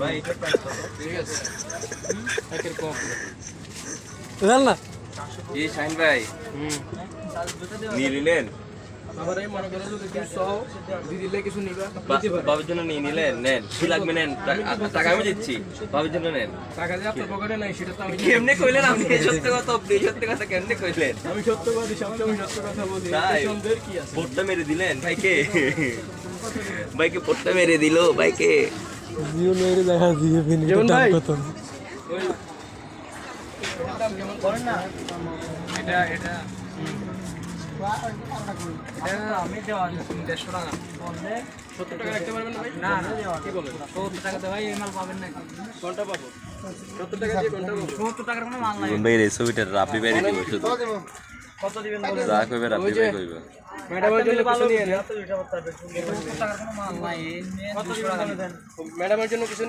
ভাই এটা প্রাইস কত? ঠিক আছে একের কম জান না এই শাইন ভাই নিলেন আবার এই মনে করো যদি কিছু চাও দিদিলে কিছু নিবা বাবার জন্য নিয়ে নিলেন নেন কি লাগবে নেন টাকা আমি দিচ্ছি বাবার জন্য নেন টাকা দিয়ে আপনার পকেটে নাই সেটা তো আমি কেমনে কইলেন আপনি সত্যি কথা কেমনে কইলেন আমি সত্যবাদী সবসময় সত্য কথা বলি তাই? সন্দেহের কি আছে পোটটা মেরে দিলেন ভাইকে ভাইকে পোটটা মেরে দিল ভাইকে জীবন মেরে দেখা দিয়ে ফিনি জীবন ভাই। কত দাম কেমন করেন না এটা এটা আমি দেওয়া 150 টাকা 70 টাকা রাখতে পারবেন না ভাই না না কি বলেন 70 টাকা ভাই এই মাল পাবেন না কোনটা পাবো 70 টাকা দিয়ে কোনটা পাবো 70 টাকার কোনো মাল নাই ভাই এই ছবিটা রাপি বাইরে দিব শুধু কত দিবেন বলেন যা কইবে রাপি ভাই কইবে ম্যাডামের জন্য কিছু নিয়ে নেন 70 টাকার কোনো মাল নাই কত দিবেন ম্যাডামের জন্য কিছু